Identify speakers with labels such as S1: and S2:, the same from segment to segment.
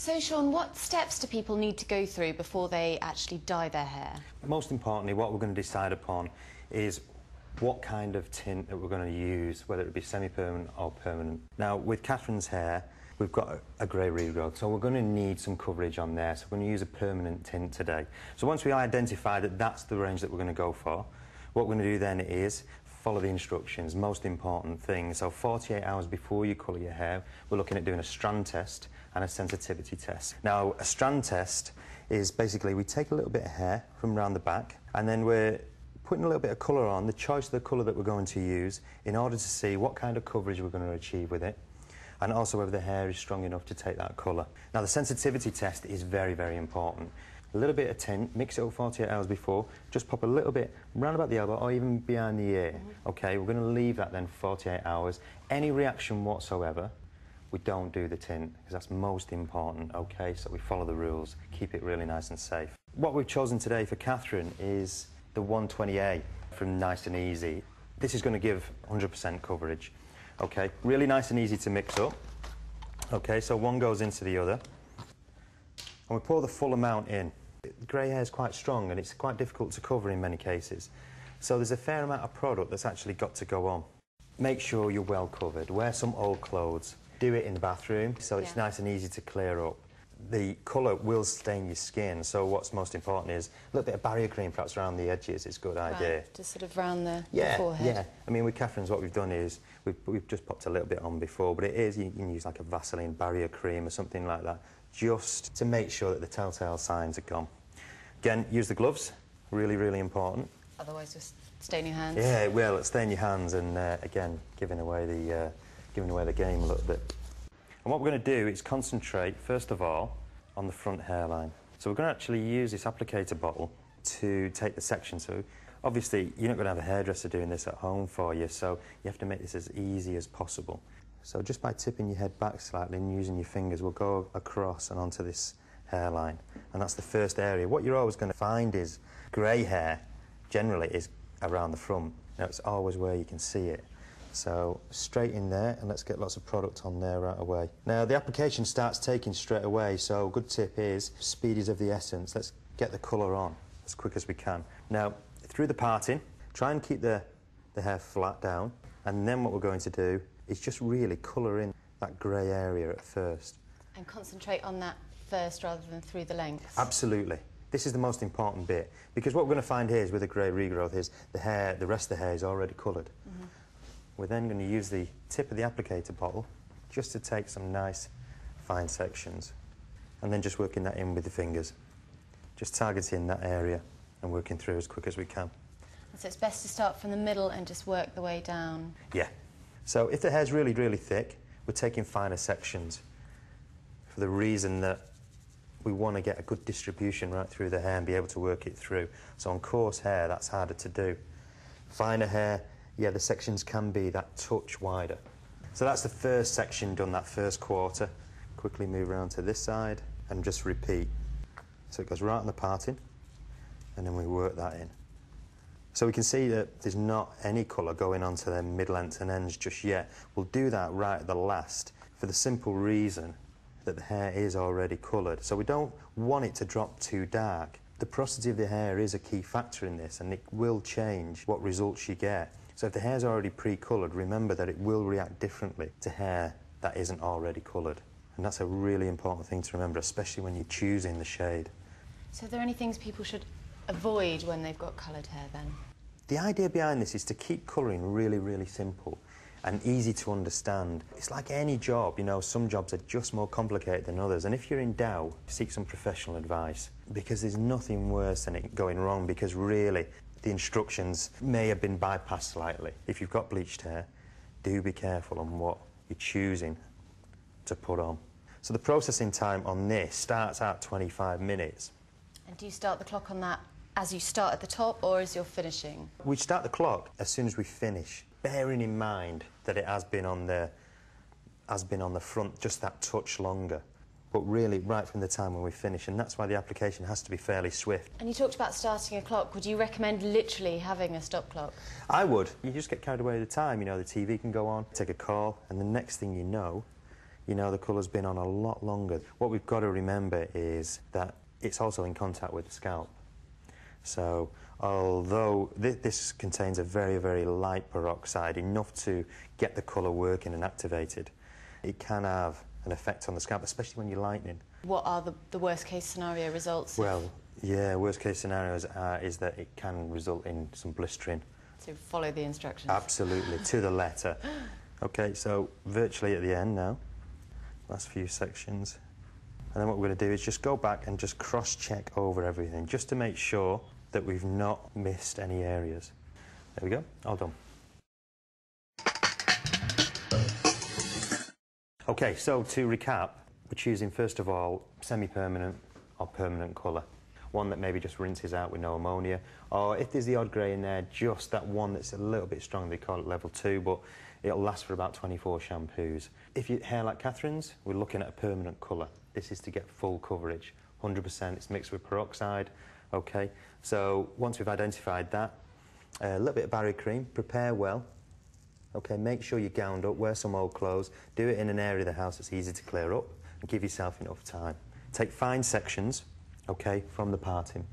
S1: So, Sean, what steps do people need to go through before they actually dye their hair?
S2: Most importantly, what we're going to decide upon is what kind of tint that we're going to use, whether it be semi-permanent or permanent. Now, with Catherine's hair, we've got a grey regrowth, so we're going to need some coverage on there, so we're going to use a permanent tint today. So once we identify that that's the range that we're going to go for, what we're going to do then is follow the instructions, most important thing. So 48 hours before you colour your hair, we're looking at doing a strand test and a sensitivity test. Now, a strand test is basically we take a little bit of hair from round the back and then we're putting a little bit of colour on, the choice of the colour that we're going to use in order to see what kind of coverage we're going to achieve with it and also whether the hair is strong enough to take that colour. Now, the sensitivity test is very, very important. A little bit of tint, mix it up 48 hours before, just pop a little bit round about the elbow or even behind the ear. Okay, we're going to leave that then for 48 hours. Any reaction whatsoever, we don't do the tint because that's most important, okay? So we follow the rules, keep it really nice and safe. What we've chosen today for Catherine is the 120A from Nice and Easy. This is going to give 100% coverage, okay? Really nice and easy to mix up. Okay, so one goes into the other. And we pour the full amount in. Grey hair is quite strong and it's quite difficult to cover in many cases. So there's a fair amount of product that's actually got to go on. Make sure you're well covered. Wear some old clothes. Do it in the bathroom so it's nice and easy to clear up. The colour will stain your skin, so what's most important is a little bit of barrier cream perhaps around the edges is a good idea.
S1: Just sort of round the forehead.
S2: Yeah, I mean with Catherine's what we've done is we've just popped a little bit on before, but it is, you can use like a Vaseline barrier cream or something like that, just to make sure that the telltale signs are gone. Again, use the gloves, really, really important.
S1: Otherwise just stain your hands.
S2: Yeah, it will, it'll stain your hands and again, giving away the game a little bit. And what we're going to do is concentrate, first of all, on the front hairline. So we're going to actually use this applicator bottle to take the section. So obviously, you're not going to have a hairdresser doing this at home for you, so you have to make this as easy as possible. So just by tipping your head back slightly and using your fingers, we'll go across and onto this hairline. And that's the first area. What you're always going to find is grey hair, generally, is around the front. Now, it's always where you can see it. So straight in there, and let's get lots of product on there right away. Now the application starts taking straight away, so a good tip is speed is of the essence. Let's get the colour on as quick as we can. Now through the parting, try and keep the hair flat down, and then what we're going to do is just really colour in that grey area at first. And
S1: concentrate on that first rather than through the length.
S2: Absolutely. This is the most important bit, because what we're going to find here is with the grey regrowth is the rest of the hair is already coloured. We're then going to use the tip of the applicator bottle just to take some nice fine sections and then just working that in with the fingers. Just targeting that area and working through as quick as we can.
S1: So it's best to start from the middle and just work the way down?
S2: Yeah. So if the hair's really, really thick, we're taking finer sections for the reason that we want to get a good distribution right through the hair and be able to work it through. So on coarse hair, that's harder to do. Finer hair, yeah, the sections can be that touch wider. So that's the first section done, that first quarter. Quickly move around to this side and just repeat. So it goes right on the parting, and then we work that in. So we can see that there's not any colour going onto the mid-length and ends just yet. We'll do that right at the last for the simple reason that the hair is already coloured. So we don't want it to drop too dark. The porosity of the hair is a key factor in this, and it will change what results you get. So if the hair's already pre-coloured, remember that it will react differently to hair that isn't already coloured. And that's a really important thing to remember, especially when you're choosing the shade.
S1: So are there any things people should avoid when they've got coloured hair then?
S2: The idea behind this is to keep colouring really, really simple and easy to understand. It's like any job, you know, some jobs are just more complicated than others, and if you're in doubt, seek some professional advice, because there's nothing worse than it going wrong, because really the instructions may have been bypassed slightly. If you've got bleached hair, do be careful on what you're choosing to put on. So the processing time on this starts at 25 minutes.
S1: And do you start the clock on that as you start at the top or as you're finishing?
S2: We start the clock as soon as we finish, bearing in mind that it has been on the front just that touch longer. But really right from the time when we finish, and that's why the application has to be fairly swift.
S1: And you talked about starting a clock. Would you recommend literally having a stop clock?
S2: I would. You just get carried away with the time, you know, the TV can go on, take a call, and the next thing you know, you know, the colour's been on a lot longer. What we've got to remember is that it's also in contact with the scalp. So although this contains a very, very light peroxide, enough to get the colour working and activated, it can have an effect on the scalp, especially when you're lightening.
S1: What are the worst case scenario results?
S2: Well, yeah, worst case scenarios is that it can result in some blistering.
S1: So follow the instructions.
S2: Absolutely, to the letter. Okay, so virtually at the end now, last few sections. And then what we're going to do is just go back and just cross-check over everything, just to make sure that we've not missed any areas. There we go, all done. Okay, so to recap, we're choosing first of all semi-permanent or permanent colour. One that maybe just rinses out with no ammonia, or if there's the odd grey in there, just that one that's a little bit strong. They call it level 2, but it'll last for about 24 shampoos. If your hair like Catherine's, we're looking at a permanent colour. This is to get full coverage, 100%. It's mixed with peroxide. Okay, so once we've identified that, a little bit of barrier cream, prepare well. Okay, make sure you're gowned up, wear some old clothes, do it in an area of the house that's easy to clear up, and give yourself enough time. Take fine sections, okay, from the parting,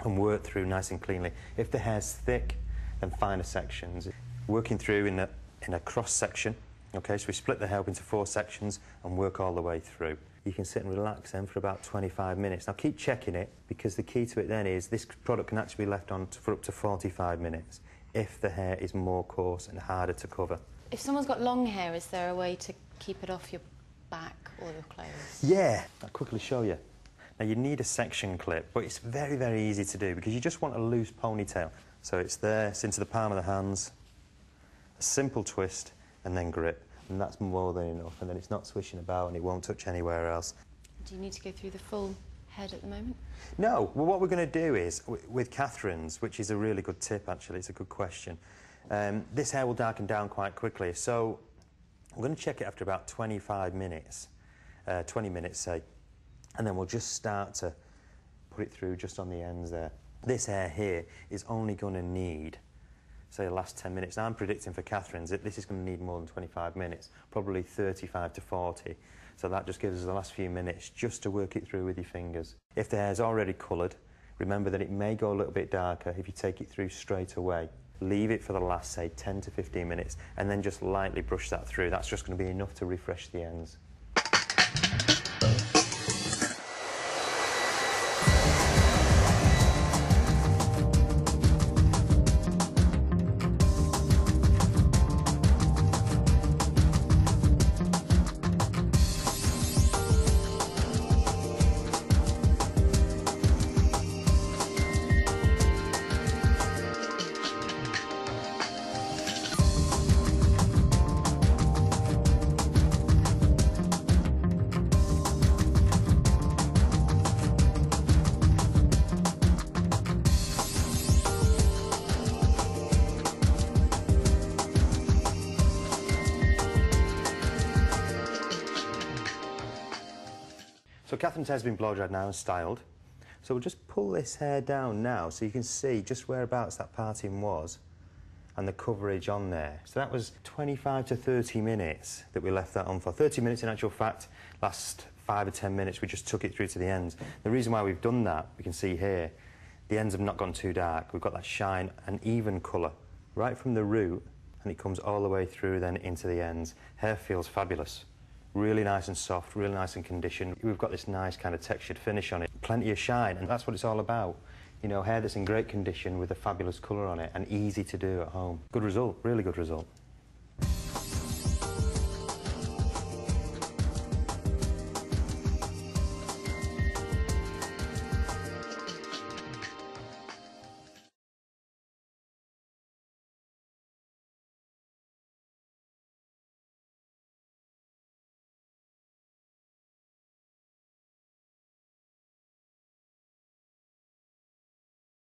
S2: and work through nice and cleanly. If the hair's thick, then finer sections. Working through in a cross section, okay, so we split the hair up into 4 sections and work all the way through. You can sit and relax then for about 25 minutes. Now keep checking it, because the key to it then is this product can actually be left on for up to 45 minutes if the hair is more coarse and harder to cover.
S1: If someone's got long hair, is there a way to keep it off your back or your clothes?
S2: Yeah, I'll quickly show you. Now you need a section clip, but it's very, very easy to do because you just want a loose ponytail. So it's there, it's into the palm of the hands, a simple twist and then grip. And that's more than enough, and then it's not swishing about and it won't touch anywhere else.
S1: Do you need to go through the full head at the moment?
S2: No, well what we're going to do is, with Catherine's, which is a really good tip actually, it's a good question, this hair will darken down quite quickly, so I'm going to check it after about 25 minutes, 20 minutes say, and then we'll just start to put it through just on the ends there. This hair here is only going to need, say, the last 10 minutes. Now, I'm predicting for Catherine's that this is going to need more than 25 minutes, probably 35 to 40. So that just gives us the last few minutes just to work it through with your fingers. If the hair's already coloured, remember that it may go a little bit darker if you take it through straight away. Leave it for the last, say, 10 to 15 minutes, and then just lightly brush that through. That's just going to be enough to refresh the ends. So Catherine's hair's been blow-dried now and styled. So we'll just pull this hair down now so you can see just whereabouts that parting was and the coverage on there. So that was 25 to 30 minutes that we left that on for. 30 minutes in actual fact, last 5 or 10 minutes we just took it through to the ends. The reason why we've done that, we can see here, the ends have not gone too dark. We've got that shine and even colour right from the root, and it comes all the way through then into the ends. Hair feels fabulous. Really nice and soft, really nice and conditioned. We've got this nice kind of textured finish on it. Plenty of shine, and that's what it's all about. You know, hair that's in great condition with a fabulous colour on it and easy to do at home. Good result, really good result.